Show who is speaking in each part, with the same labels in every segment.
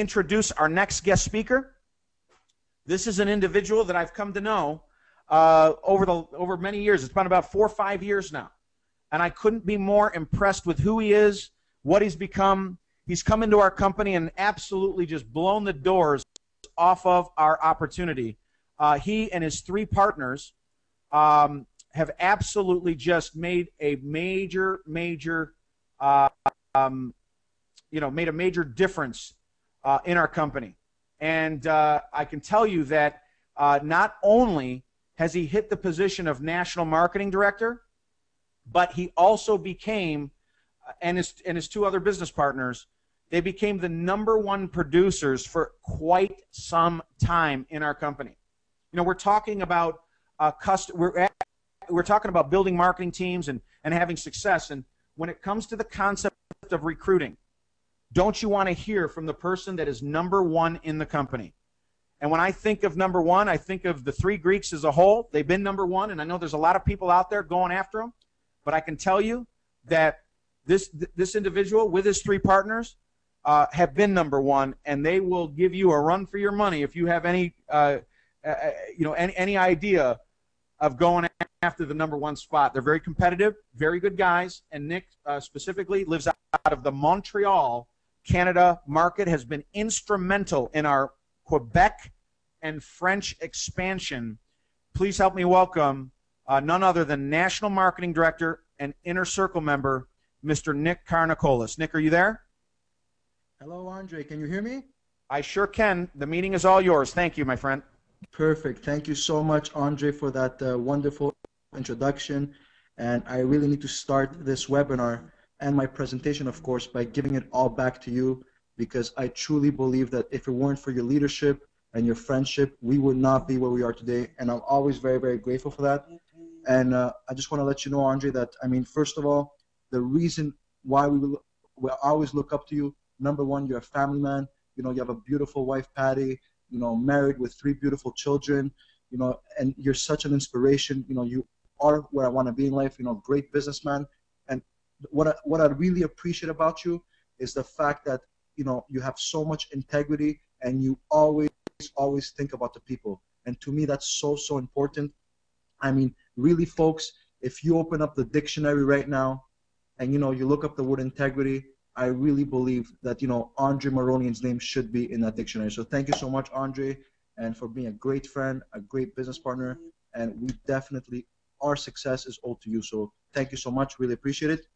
Speaker 1: introduce our next guest speaker. This is an individual that I've come to know over many years. It's been about 4 or 5 years now. And I couldn't be more impressed with who he is, what he's become. He's come into our company and absolutely just blown the doors off of our opportunity. He and his 3 partners have absolutely just made a major difference in our company. And I can tell you that not only has he hit the position of National Marketing Director, but he also became, and his 2 other business partners, they became the #1 producers for quite some time in our company. You know, we're talking about we're talking about building marketing teams and having success. And when it comes to the concept of recruiting, don't you want to hear from the person that is #1 in the company? And when I think of #1, I think of the 3 Greeks as a whole. They've been #1, and I know there's a lot of people out there going after them. But I can tell you that this individual with his 3 partners have been #1, and they will give you a run for your money if you have any idea of going after the #1 spot. They're very competitive, very good guys, and Nick specifically lives out of the Montreal, Canada market, has been instrumental in our Quebec and French expansion. Please help me welcome none other than National Marketing Director and Inner Circle member, Mr. Nick Karanikolas. Nick, are you there?
Speaker 2: Hello, Andre. Can you hear me?
Speaker 1: I sure can. The meeting is all yours. Thank you, my friend.
Speaker 2: Perfect. Thank you so much, Andre, for that wonderful introduction. And I really need to start this webinar and my presentation, of course, by giving it all back to you, because I truly believe that if it weren't for your leadership and your friendship, we would not be where we are today. And I'm always very, very grateful for that. And I just want to let you know, Andre, that, I mean, first of all, the reason why we always look up to you, #1, you're a family man. You know, you have a beautiful wife, Patty, you know, married with 3 beautiful children, you know, and you're such an inspiration. You know, you are where I want to be in life, you know, great businessman. And what I really appreciate about you is the fact that, you know, you have so much integrity and you always think about the people. And to me, that's so important. I mean, really, folks, if you open up the dictionary right now and, you know, you look up the word integrity, I really believe that, you know, Andre Maronian's name should be in that dictionary. So thank you so much, Andre, and for being a great friend, a great business partner. And we definitely, our success is owed to you. So thank you so much. Really appreciate it.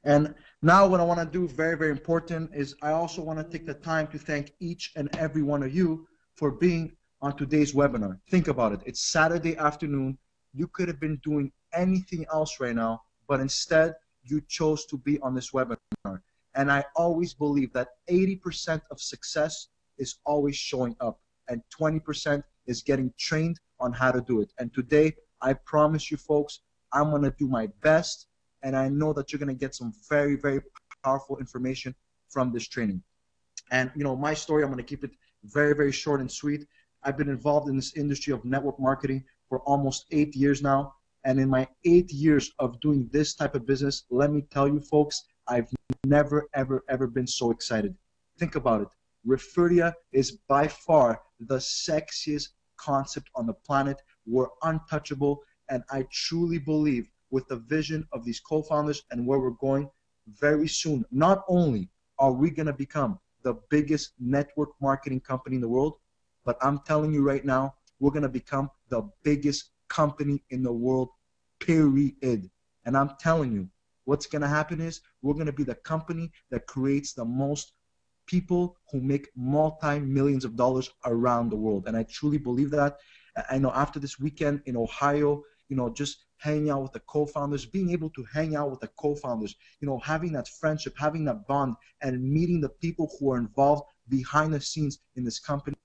Speaker 2: And now what I want to do, very, very important, is I also want to take the time to thank each and every one of you for being on today's webinar. Think about it. It's Saturday afternoon. You could have been doing anything else right now, but instead you chose to be on this webinar. And I always believe that 80% of success is always showing up, and 20% is getting trained on how to do it. And today, I promise you folks, I'm going to do my best, and I know that you're going to get some very, very powerful information from this training. And, you know, my story, I'm going to keep it very, very short and sweet. I've been involved in this industry of network marketing for almost 8 years now. And in my 8 years of doing this type of business, let me tell you folks, I've never, ever been so excited. Think about it. Referria is by far the sexiest concept on the planet. We're untouchable. And I truly believe with the vision of these co-founders and where we're going very soon, not only are we going to become the biggest network marketing company in the world, but I'm telling you right now, we're going to become the biggest company in the world, period. And I'm telling you, what's going to happen is we're going to be the company that creates the most people who make multi-millions of dollars around the world. And I truly believe that. I know after this weekend in Ohio, you know, just hanging out with the co-founders, being able to hang out with the co-founders, you know, having that friendship, having that bond, and meeting the people who are involved behind the scenes in this company,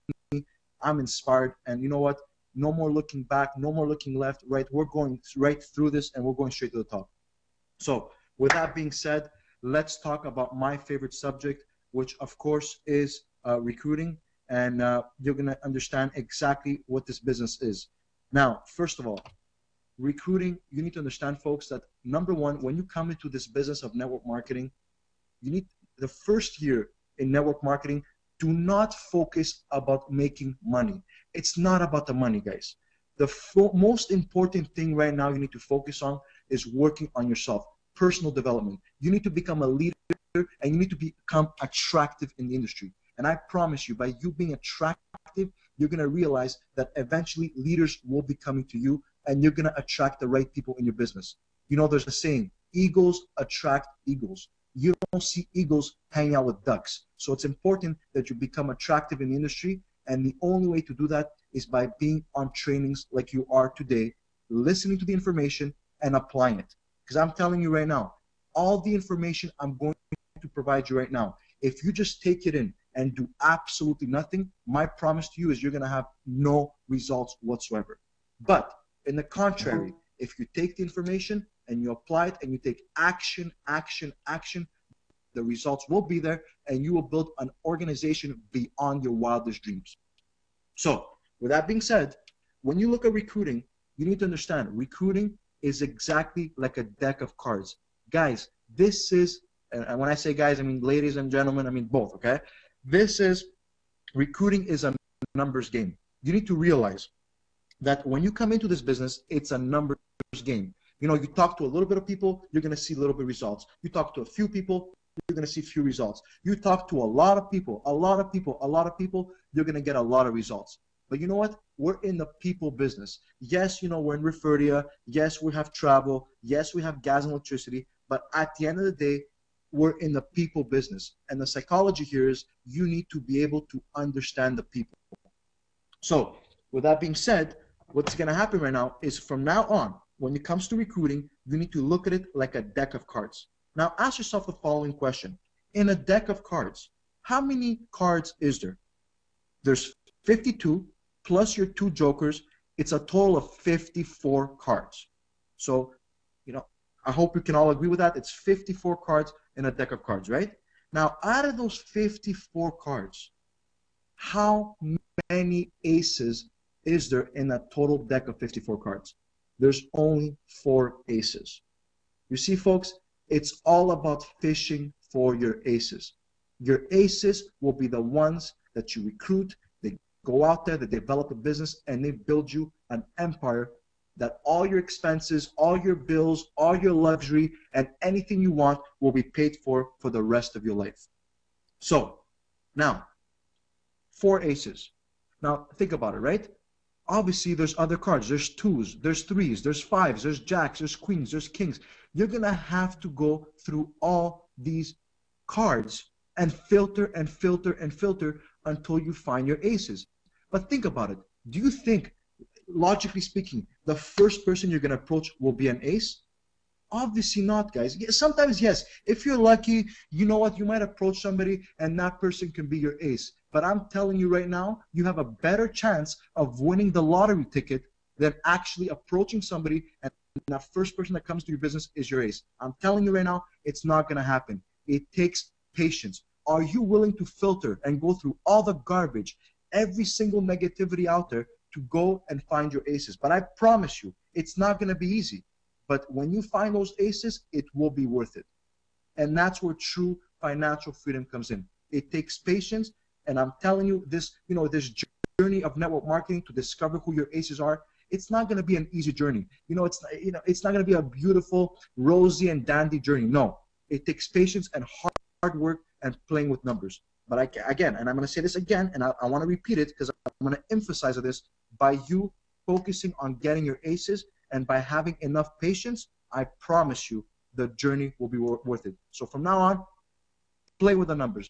Speaker 2: I'm inspired. And you know what? No more looking back, no more looking left, right? We're going right through this, and we're going straight to the top. So with that being said, let's talk about my favorite subject, which of course is recruiting. And you're going to understand exactly what this business is. Now, first of all, recruiting, you need to understand, folks, that #1, when you come into this business of network marketing, you need the first year in network marketing, Do not focus about making money. It's not about the money, guys. The most important thing right now you need to focus on is working on yourself, personal development. You need to become a leader, and you need to become attractive in the industry. And I promise you, by you being attractive, you're going to realize that eventually leaders will be coming to you, and you're going to attract the right people in your business. You know, there's a saying, eagles attract eagles. You don't see eagles hanging out with ducks. So it's important that you become attractive in the industry, and the only way to do that is by being on trainings like you are today, listening to the information and applying it. Because I'm telling you right now, all the information I'm going to provide you right now, if you just take it in and do absolutely nothing, my promise to you is you're going to have no results whatsoever. But in the contrary, if you take the information and you apply it and you take action, the results will be there, and you will build an organization beyond your wildest dreams. So with that being said, when you look at recruiting, you need to understand recruiting is exactly like a deck of cards. Guys, this is, and when I say guys, I mean ladies and gentlemen, I mean both, okay? Recruiting is a numbers game. You need to realize that when you come into this business, it's a numbers game. You know, you talk to a little bit of people, you're going to see a little bit of results. You talk to a few people, you're going to see few results. You talk to a lot of people, you're going to get a lot of results. But you know what? We're in the people business. Yes, you know, we're in Referdia. Yes, we have travel. Yes, we have gas and electricity. But at the end of the day, we're in the people business. And the psychology here is you need to be able to understand the people. So with that being said, what's going to happen right now is from now on, when it comes to recruiting, you need to look at it like a deck of cards. Now ask yourself the following question. In a deck of cards, how many cards is there? There's 52 plus your 2 jokers. It's a total of 54 cards. So, you know, I hope you can all agree with that. It's 54 cards in a deck of cards, right? Now, out of those 54 cards, how many aces is there in a total deck of 54 cards? There's only 4 aces. You see, folks, it's all about fishing for your aces. Your aces will be the ones that you recruit. They go out there, they develop a business, and they build you an empire that all your expenses, all your bills, all your luxury, and anything you want will be paid for the rest of your life. So, now, 4 aces. Now, think about it, right? Obviously, there's other cards. There's 2s, there's 3s, there's 5s, there's jacks, there's queens, there's kings. You're going to have to go through all these cards and filter and filter and filter until you find your aces. But think about it. Do you think, logically speaking, the first person you're going to approach will be an ace? Obviously not, guys. Sometimes, yes. If you're lucky, you know what? You might approach somebody and that person can be your ace. But I'm telling you right now, you have a better chance of winning the lottery ticket than actually approaching somebody and that first person that comes to your business is your ace. I'm telling you right now, it's not going to happen. It takes patience. Are you willing to filter and go through all the garbage, every single negativity out there to go and find your aces? But I promise you, it's not going to be easy. But when you find those aces, it will be worth it. And that's where true financial freedom comes in. It takes patience. And I'm telling you, this journey of network marketing to discover who your aces are, it's not going to be an easy journey. It's not going to be a beautiful, rosy and dandy journey. No, it takes patience and hard work and playing with numbers. But again, and I'm going to say this again, and I want to repeat it because I'm going to emphasize this. By you focusing on getting your aces and by having enough patience, I promise you the journey will be worth it. So from now on, play with the numbers.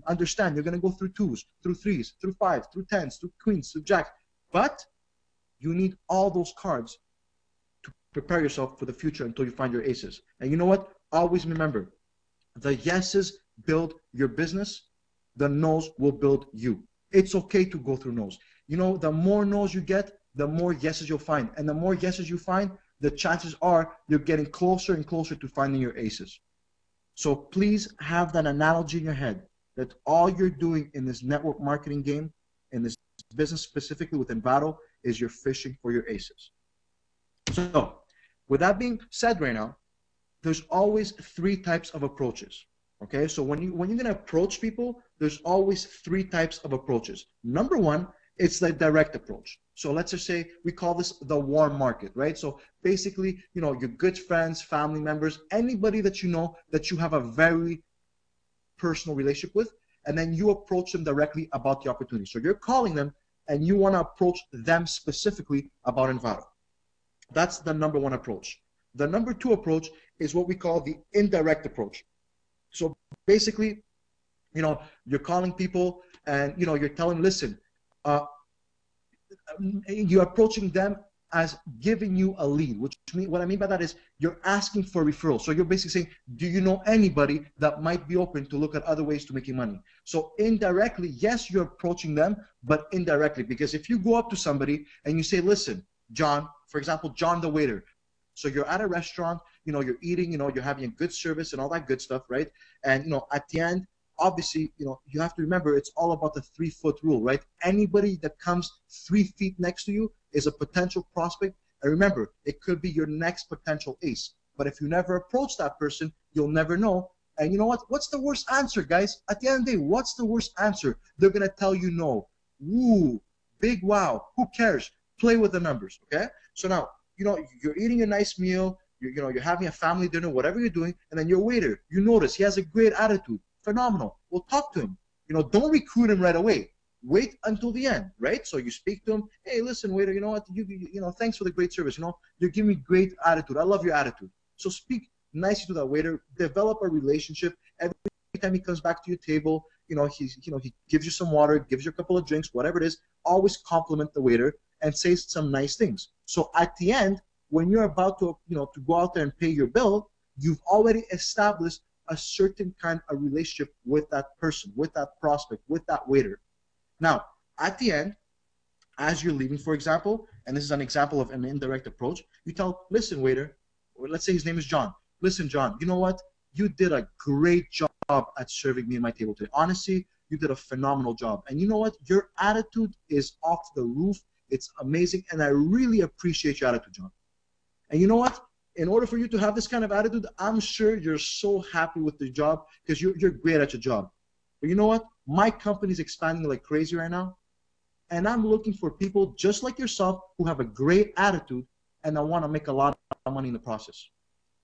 Speaker 2: Understand you're going to go through 2s, through 3s, through 5s, through 10s, through queens, through jacks. But you need all those cards to prepare yourself for the future until you find your aces. And you know what? Always remember, the yeses build your business. The no's will build you. It's okay to go through no's. The more no's you get, the more yeses you'll find. And the more yeses you find, the chances are you're getting closer and closer to finding your aces. So please have that analogy in your head that all you're doing in this network marketing game, in this business specifically with Invado, is you're fishing for your aces. So with that being said right now, there's always 3 types of approaches. Okay, so when you're going to approach people, there's always three types of approaches. Number one, it's the direct approach. So let's just say we call this the warm market, right? So basically, you know, your good friends, family members, anybody that you know that you have a very personal relationship with, and then you approach them directly about the opportunity. So you're calling them and you want to approach them specifically about Invado. That's the number one approach. The number two approach is what we call the indirect approach. So basically, you know, you're calling people and, you know, you're telling them, listen, you're approaching them as giving you a lead, which what I mean by that is you're asking for referrals. So you're basically saying, do you know anybody that might be open to look at other ways to making money? So indirectly, yes, you're approaching them, but indirectly, because if you go up to somebody and you say, listen, John, for example, John the waiter. So you're at a restaurant, you know, you're eating, you know, you're having a good service and all that good stuff, right? And, you know, at the end, obviously, you know, you have to remember it's all about the 3-foot rule, right? Anybody that comes 3 feet next to you is a potential prospect. And remember, it could be your next potential ace. But if you never approach that person, you'll never know. And you know what? What's the worst answer, guys? At the end of the day, what's the worst answer? They're going to tell you no. Woo, big wow. Who cares? Play with the numbers, okay? So now, you know, you're eating a nice meal, you're having a family dinner, whatever you're doing, and then your waiter, you notice he has a great attitude. Phenomenal. Well, talk to him. You know, don't recruit him right away. Wait until the end, right? So you speak to him. Hey, listen, waiter, you know what? You know, thanks for the great service. You know, you're giving me great attitude. I love your attitude. So speak nicely to that waiter. Develop a relationship. Every time he comes back to your table, you know, he gives you some water, gives you a couple of drinks, whatever it is. Always compliment the waiter and say some nice things. So at the end, when you're about to, you know, to go out there and pay your bill, you've already established a certain kind of relationship with that person, with that prospect, with that waiter. Now, at the end, as you're leaving, for example, and this is an example of an indirect approach, you tell, listen, waiter, or let's say his name is John. Listen, John, you know what? You did a great job at serving me at my table today. Honestly, you did a phenomenal job. And you know what? Your attitude is off the roof. It's amazing. And I really appreciate your attitude, John. And you know what? In order for you to have this kind of attitude, I'm sure you're so happy with the job because you're great at your job. But you know what? My company's expanding like crazy right now. And I'm looking for people just like yourself who have a great attitude and I want to make a lot of money in the process.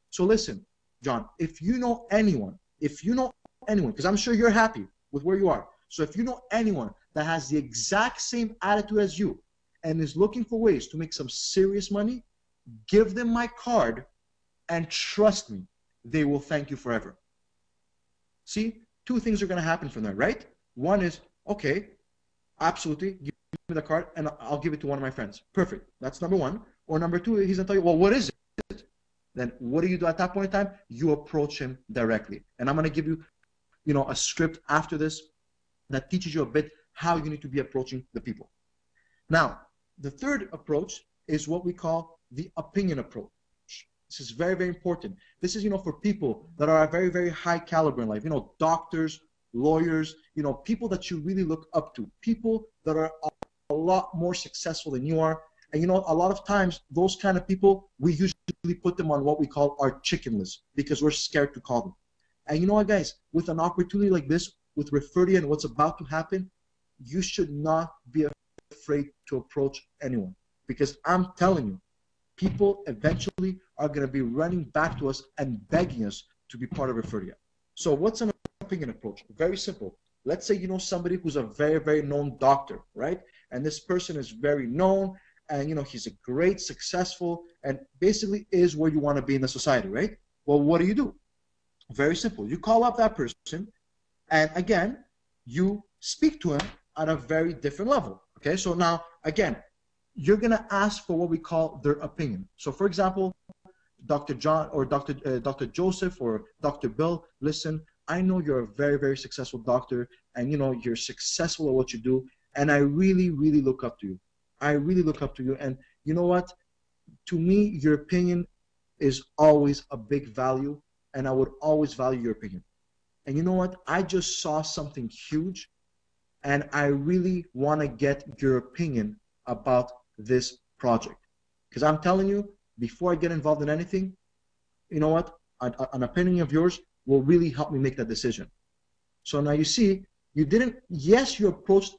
Speaker 2: So listen, John, if you know anyone, because I'm sure you're happy with where you are. So if you know anyone that has the exact same attitude as you and is looking for ways to make some serious money, give them my card and trust me, they will thank you forever. See, two things are going to happen from there, right? One is, okay, absolutely, give me the card and I'll give it to one of my friends. Perfect. That's number one. Or number two, he's going to tell you, well, what is it? Then what do you do at that point in time? You approach him directly. And I'm going to give you, you know, a script after this that teaches you a bit how you need to be approaching the people. Now, the third approach is what we call the opinion approach. This is very, very important. This is, you know, for people that are a very, very high caliber in life, you know, doctors, lawyers, you know, people that you really look up to, people that are a lot more successful than you are. And, you know, a lot of times those kind of people, we usually put them on what we call our chicken list because we're scared to call them. And you know what, guys, with an opportunity like this, with Referdia and what's about to happen, you should not be afraid to approach anyone because I'm telling you, people eventually are going to be running back to us and begging us to be part of Referdia. So what's an opinion approach? Very simple. Let's say you know somebody who's a very, very known doctor, right? And this person is very known and, you know, he's a great, successful, and basically is where you want to be in the society, right? Well, what do? Very simple. You call up that person and, again, you speak to him at a very different level, okay? So now, again, you're going to ask for what we call their opinion. So, for example, Dr. John or Dr. Joseph or Dr. Bill, listen, I know you're a very, very successful doctor and, you know, you're successful at what you do, and I really, really look up to you. I really look up to you, and you know what? To me, your opinion is always a big value, and I would always value your opinion. And you know what? I just saw something huge, and I really want to get your opinion about this project. Because I'm telling you, before I get involved in anything, you know what? An opinion of yours will really help me make that decision. So now you see, You didn't, yes, you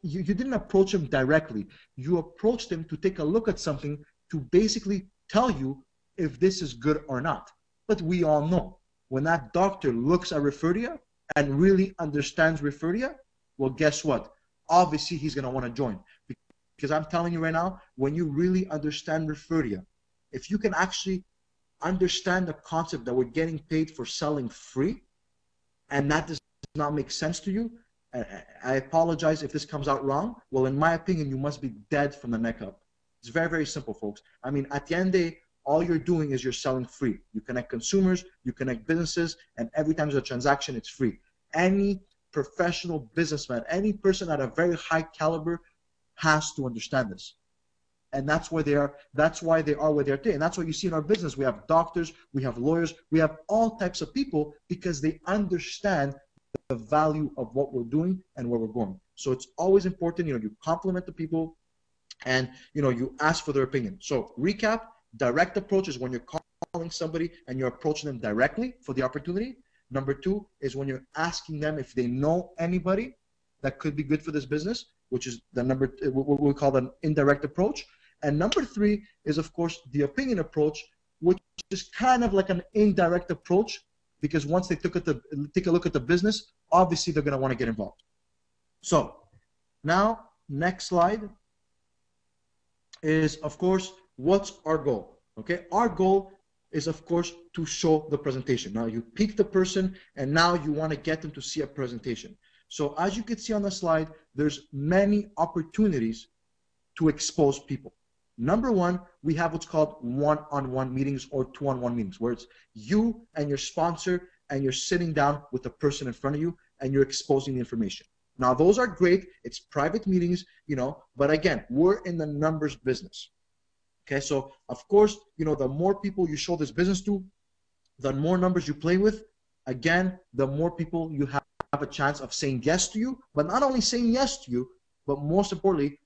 Speaker 2: didn't approach him directly. You approached him to take a look at something to basically tell you if this is good or not. But we all know when that doctor looks at Referdia and really understands Referdia, well, guess what? Obviously, he's going to want to join. Because I'm telling you right now, when you really understand Referdia, if you can actually understand the concept that we're getting paid for selling free, and that does not make sense to you, I apologize if this comes out wrong. Well, in my opinion, you must be dead from the neck up. It's very, very simple, folks. I mean, at the end of the day, all you're doing is you're selling free. You connect consumers, you connect businesses, and every time there's a transaction, it's free. Any professional businessman, any person at a very high caliber has to understand this. And that's why they are where they are today. And that's what you see in our business. We have doctors, we have lawyers, we have all types of people because they understand the value of what we're doing and where we're going. So it's always important, you compliment the people and, you ask for their opinion. So recap, direct approach is when you're calling somebody and you're approaching them directly for the opportunity. Number two is when you're asking them if they know anybody that could be good for this business, which is what we call an indirect approach. And number three is, of course, the opinion approach, which is kind of like an indirect approach, because once they take a look at the business, obviously they're going to want to get involved. So now, next slide is, of course, what's our goal? Okay, our goal is, of course, to show the presentation. Now, you pick the person, and now you want to get them to see a presentation. So as you can see on the slide, there's many opportunities to expose people. Number one, we have what's called one-on-one meetings or two-on-one meetings, where it's you and your sponsor, and you're sitting down with the person in front of you, and you're exposing the information. Now, those are great. It's private meetings, but again, we're in the numbers business. Okay, so of course, the more people you show this business to, the more numbers you play with, again, the more people you have a chance of saying yes to you, but not only saying yes to you, but most importantly,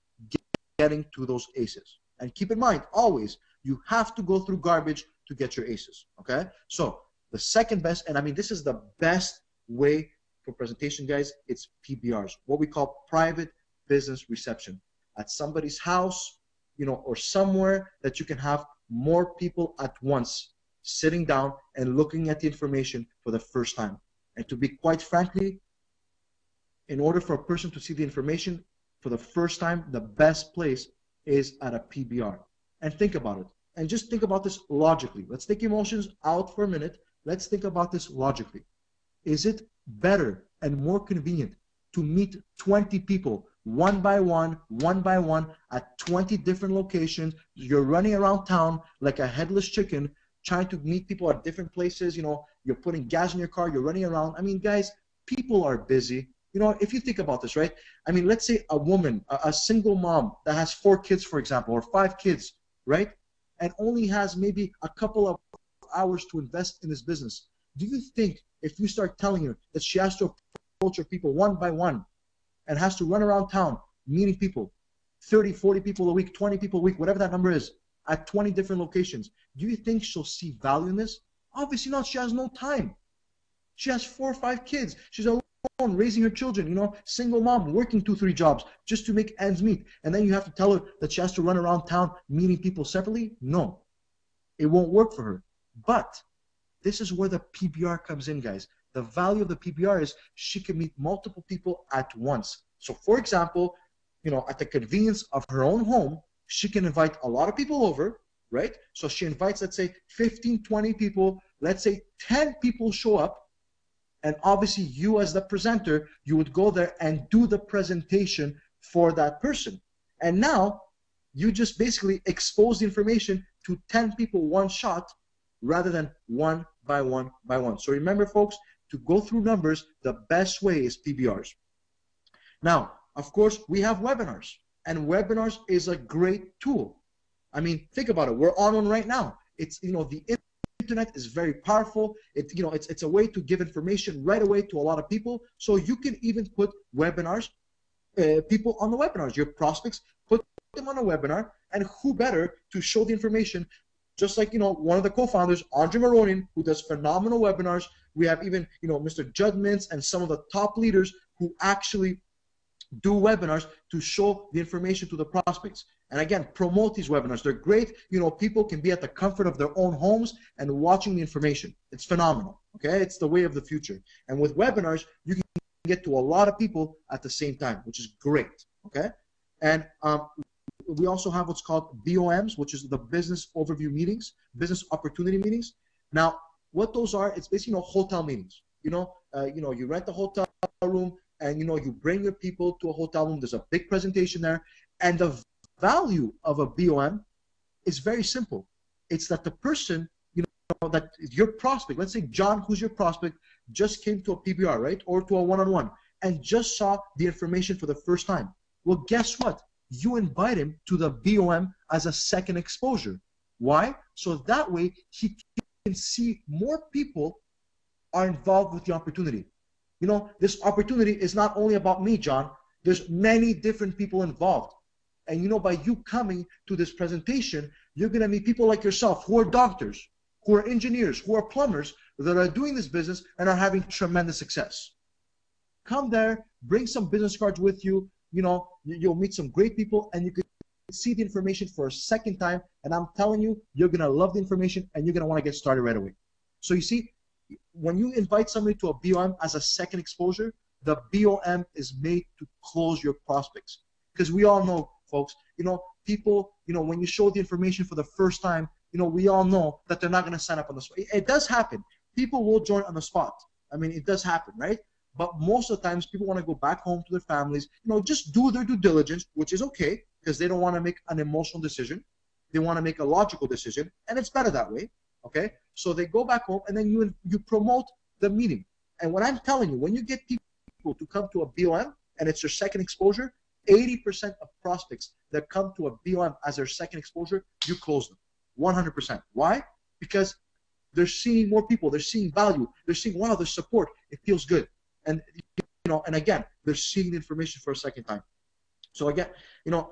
Speaker 2: getting to those aces. And keep in mind, always, you have to go through garbage to get your aces, okay? So the second best, and I mean, this is the best way for presentation, guys, it's PBRs, what we call private business reception. At somebody's house, or somewhere that you can have more people at once sitting down and looking at the information for the first time. And to be quite frankly, in order for a person to see the information for the first time, the best place is at a PBR. And think about it. And just think about this logically. Let's take emotions out for a minute. Let's think about this logically. Is it better and more convenient to meet 20 people one by one at 20 different locations? You're running around town like a headless chicken trying to meet people at different places. You're putting gas in your car, you're running around. I mean, guys, people are busy. If you think about this, right? I mean, let's say a woman, a single mom that has 4 kids, for example, or 5 kids, right? And only has maybe a couple of hours to invest in this business. Do you think if you start telling her that she has to approach her people one by one and has to run around town meeting people, 30, 40 people a week, 20 people a week, whatever that number is, at 20 different locations, do you think she'll see value in this? Obviously not. She has no time. She has 4 or 5 kids. She's alone raising her children, single mom, working 2, 3 jobs just to make ends meet. And then you have to tell her that she has to run around town meeting people separately? No, it won't work for her. But this is where the PBR comes in, guys. The value of the PBR is she can meet multiple people at once. So for example, at the convenience of her own home, she can invite a lot of people over, right? So she invites, let's say, 15, 20 people. Let's say 10 people show up. And obviously, you as the presenter, you would go there and do the presentation for that person. And now, you just basically expose the information to 10 people one shot rather than one by one by one. So remember, folks, to go through numbers, the best way is PBRs. Now, of course, we have webinars. And webinars is a great tool. I mean, think about it. We're on one right now. It's, the internet is very powerful. It's a way to give information right away to a lot of people. So you can even put webinars, people on the webinars. Your prospects, put them on a webinar, and who better to show the information? Just like one of the co-founders, Andre Maronin, who does phenomenal webinars. We have even Mr. Judd Mintz and some of the top leaders who actually do webinars to show the information to the prospects. And again, promote these webinars. They're great. You know, people can be at the comfort of their own homes and watching the information. It's phenomenal. Okay, it's the way of the future. And with webinars, you can get to a lot of people at the same time, which is great. Okay, and we also have what's called BOMs, which is the business overview meetings, business opportunity meetings. Now, what those are, it's basically, you know, hotel meetings. You rent a hotel room, and you bring your people to a hotel room. There's a big presentation there, and the value of a BOM is very simple. It's that the person, that your prospect, let's say John, who's your prospect, just came to a PBR, right, or to a one-on-one, and just saw the information for the first time. Well, guess what? You invite him to the BOM as a second exposure. Why? So that way he can see more people are involved with the opportunity. This opportunity is not only about me, John. There's many different people involved. And by you coming to this presentation, you're going to meet people like yourself who are doctors, who are engineers, who are plumbers, that are doing this business and are having tremendous success. Come there, bring some business cards with you. You'll meet some great people, and you can see the information for a second time. And I'm telling you, you're going to love the information, and you're going to want to get started right away. So you see, when you invite somebody to a BOM as a second exposure, the BOM is made to close your prospects. Because we all know, folks, people, when you show the information for the first time, we all know that they're not going to sign up on the spot. It does happen. People will join on the spot. I mean, it does happen, right? But most of the times, people want to go back home to their families, just do their due diligence, which is okay, because they don't want to make an emotional decision. They want to make a logical decision, and it's better that way, okay? So they go back home, and then you promote the meeting. And what I'm telling you, when you get people to come to a BOM, and it's your second exposure, 80% of prospects that come to a BOM as their second exposure, you close them, 100%. Why? Because they're seeing more people, they're seeing value, they're seeing, wow, there's support, it feels good. And and again, they're seeing the information for a second time. So again,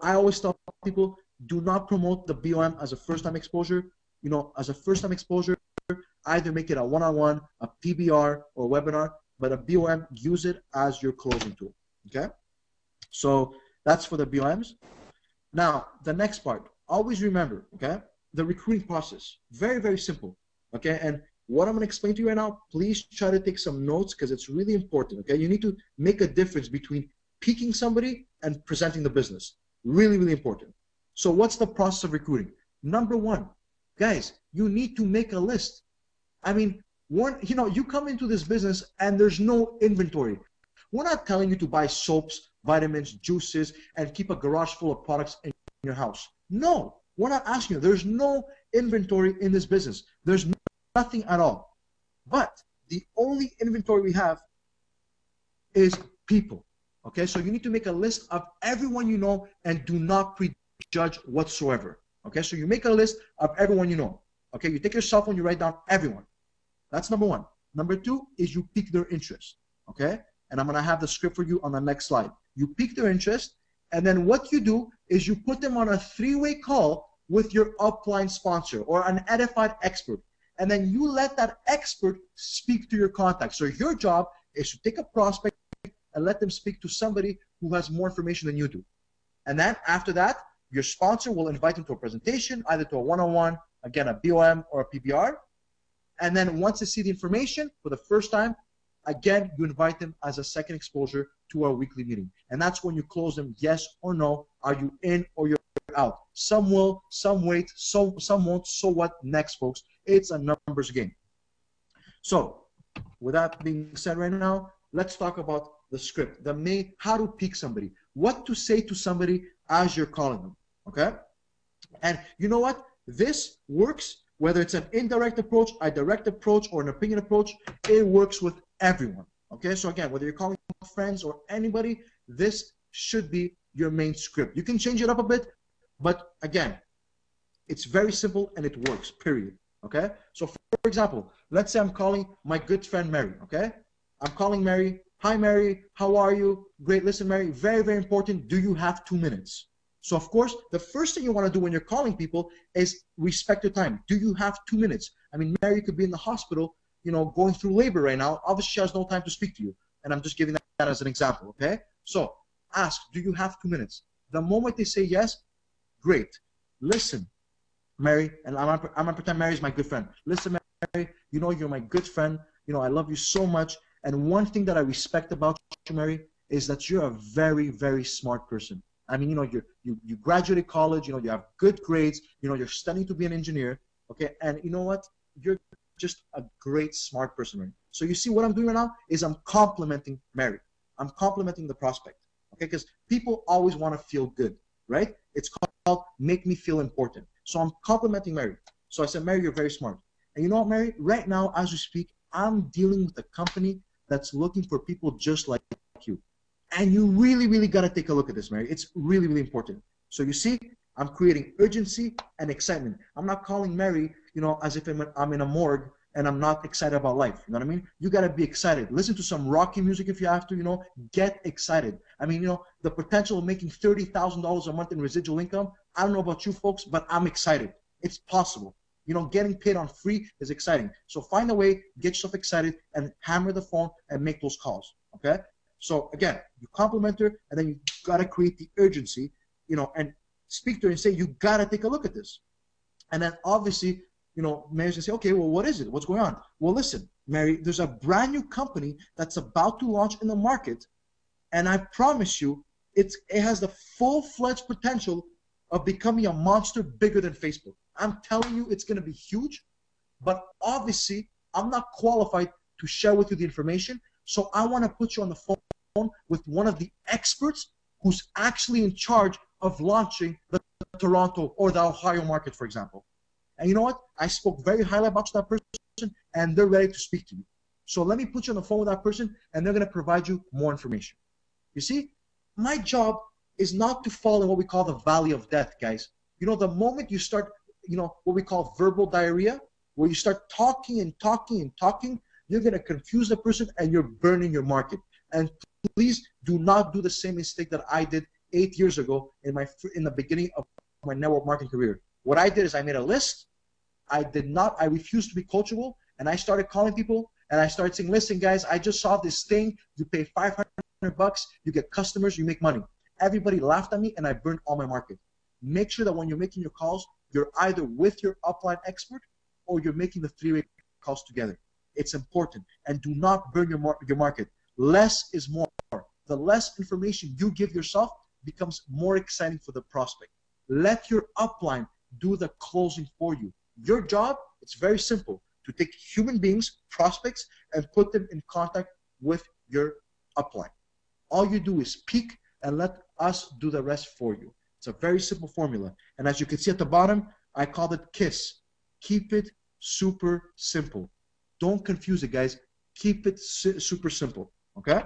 Speaker 2: I always tell people, do not promote the BOM as a first-time exposure. As a first-time exposure, either make it a one-on-one, a PBR, or a webinar, but a BOM, use it as your closing tool. Okay? So that's for the BOMs. Now, the next part, always remember, okay, the recruiting process. Very, very simple. Okay, and what I'm going to explain to you right now, please try to take some notes because it's really important, okay? You need to make a difference between picking somebody and presenting the business. Really, really important. So what's the process of recruiting? Number one, guys, you need to make a list. I mean, you come into this business and there's no inventory. We're not telling you to buy soaps, vitamins, juices, and keep a garage full of products in your house. No, we're not asking you. There's no inventory in this business. There's nothing at all. But the only inventory we have is people. Okay, so you need to make a list of everyone you know and do not prejudge whatsoever. Okay, so you make a list of everyone you know. Okay, you take your cell phone, you write down everyone. That's number one. Number two is you pique their interest. Okay, and I'm going to have the script for you on the next slide. You pique their interest, and then what you do is you put them on a three-way call with your upline sponsor or an edified expert. And then you let that expert speak to your contact. So your job is to take a prospect and let them speak to somebody who has more information than you do. And then after that, your sponsor will invite them to a presentation, either to a one-on-one, again, a BOM or a PBR. And then once they see the information for the first time, again, you invite them as a second exposure to our weekly meeting. And that's when you close them, yes or no. Are you in or you're out? Some will, some wait, some won't. So what next, folks? It's a numbers game. So with that being said right now, let's talk about the script, how to pick somebody, what to say to somebody as you're calling them, okay? And you know what? This works whether it's an indirect approach, a direct approach, or an opinion approach. It works with everyone, okay? So again, whether you're calling friends or anybody, this should be your main script. You can change it up a bit, but again, it's very simple and it works, period. Okay, so for example, let's say I'm calling my good friend Mary, okay? I'm calling Mary. Hi, Mary. How are you? Great. Listen, Mary, very, very important. Do you have 2 minutes? So, of course, the first thing you want to do when you're calling people is respect your time. Do you have 2 minutes? I mean, Mary could be in the hospital, going through labor right now. Obviously, she has no time to speak to you. And I'm just giving that that as an example, okay? So ask, do you have 2 minutes? The moment they say yes, great. Listen, Mary, and I'm gonna pretend Mary is my good friend. Listen, Mary, you know you're my good friend. You know I love you so much. And one thing that I respect about you, Mary, is that you're a very, very smart person. I mean, you know, you graduated college. You know, you have good grades. You know, you're studying to be an engineer. Okay, and you know what? You're just a great, smart person, Mary. So you see, what I'm doing right now is I'm complimenting Mary. I'm complimenting the prospect. Okay, because people always want to feel good, right? It's called make me feel important. So I'm complimenting Mary. So I said, Mary, you're very smart. And you know what, Mary? Right now, as we speak, I'm dealing with a company that's looking for people just like you. And you really, really got to take a look at this, Mary. It's really, really important. So you see, I'm creating urgency and excitement. I'm not calling Mary, you know, as if I'm in a morgue and I'm not excited about life. You know what I mean? You got to be excited. Listen to some rocky music if you have to, you know, get excited. I mean, you know, the potential of making $30,000 a month in residual income, I don't know about you folks, but I'm excited. It's possible. You know, getting paid on free is exciting. So find a way, get yourself excited, and hammer the phone and make those calls, okay? So again, you compliment her, and then you got to create the urgency, you know, and speak to her and say, you got to take a look at this. And then obviously, you know, Mary's going to say, okay, well, what is it? What's going on? Well, listen, Mary, there's a brand new company that's about to launch in the market, and I promise you, it has the full-fledged potential of becoming a monster bigger than Facebook. I'm telling you, it's going to be huge, but obviously, I'm not qualified to share with you the information, so I want to put you on the phone with one of the experts who's actually in charge of launching the Toronto or the Ohio market, for example. And you know what? I spoke very highly about that person, and they're ready to speak to you. So let me put you on the phone with that person, and they're going to provide you more information. You see, my job is not to fall in what we call the valley of death, guys. You know, the moment you start, you know, what we call verbal diarrhea, where you start talking and talking and talking, you're going to confuse the person and you're burning your market. And please do not do the same mistake that I did 8 years ago in the beginning of my network marketing career. What I did is I made a list. I refused to be coachable, and I started calling people, and I started saying, listen, guys, I just saw this thing. You pay $500, you get customers, you make money. Everybody laughed at me, and I burned all my market. Make sure that when you're making your calls, you're either with your upline expert or you're making the three-way calls together. It's important. And do not burn your market. Less is more. The less information you give yourself becomes more exciting for the prospect. Let your upline do the closing for you. Your job, it's very simple, to take human beings, prospects, and put them in contact with your upline. All you do is peak and let us do the rest for you. It's a very simple formula. And as you can see at the bottom, I called it KISS. Keep it super simple. Don't confuse it, guys. Keep it super simple, okay?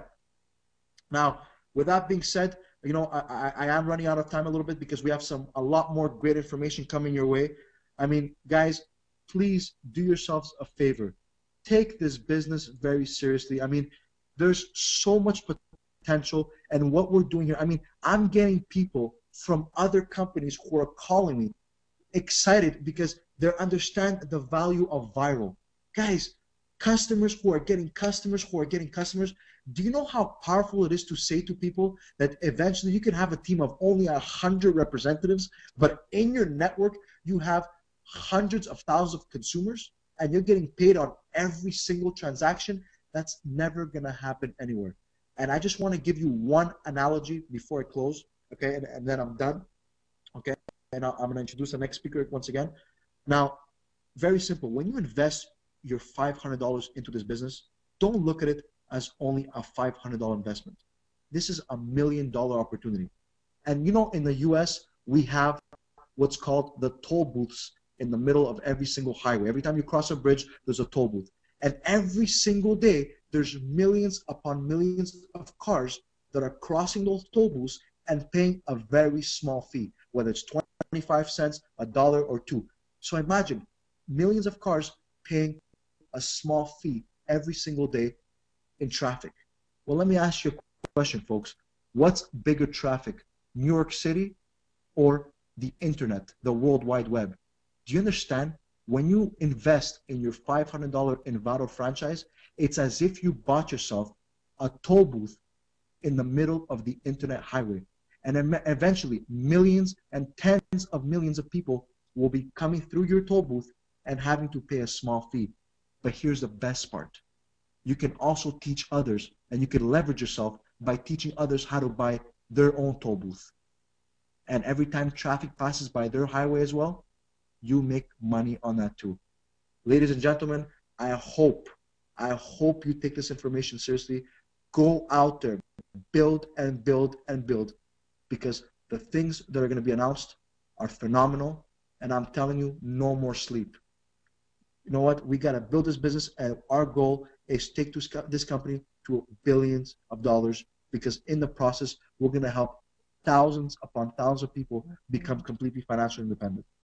Speaker 2: Now, with that being said, you know, I am running out of time a little bit because we have a lot more great information coming your way. I mean, guys, please do yourselves a favor. Take this business very seriously. I mean, there's so much potential, and what we're doing here, I mean, I'm getting people from other companies who are calling me excited because they understand the value of viral. Guys, customers who are getting customers who are getting customers. Do you know how powerful it is to say to people that eventually you can have a team of only 100 representatives, but in your network you have hundreds of thousands of consumers and you're getting paid on every single transaction? That's never going to happen anywhere. And I just want to give you one analogy before I close, okay, and then I'm done, okay, and I'm going to introduce the next speaker once again. Now, very simple. When you invest your $500 into this business, don't look at it as only a $500 investment. This is $1 million opportunity. And you know, in the US, we have what's called the toll booths in the middle of every single highway. Every time you cross a bridge, there's a toll booth. And every single day, there's millions upon millions of cars that are crossing those toll booths and paying a very small fee, whether it's 25 cents, $1, or $2. So imagine millions of cars paying a small fee every single day in traffic. Well, let me ask you a question, folks. What's bigger traffic, New York City or the internet, the World Wide Web? Do you understand? When you invest in your $500 Invado franchise, it's as if you bought yourself a toll booth in the middle of the internet highway. And eventually, millions and tens of millions of people will be coming through your toll booth and having to pay a small fee. But here's the best part. You can also teach others, and you can leverage yourself by teaching others how to buy their own toll booth. And every time traffic passes by their highway as well, you make money on that too. Ladies and gentlemen, I hope you take this information seriously. Go out there, build and build and build, because the things that are going to be announced are phenomenal. And I'm telling you, no more sleep. You know what? We got to build this business, and our goal is to take this company to billions of dollars, because in the process, we're going to help thousands upon thousands of people become completely financially independent.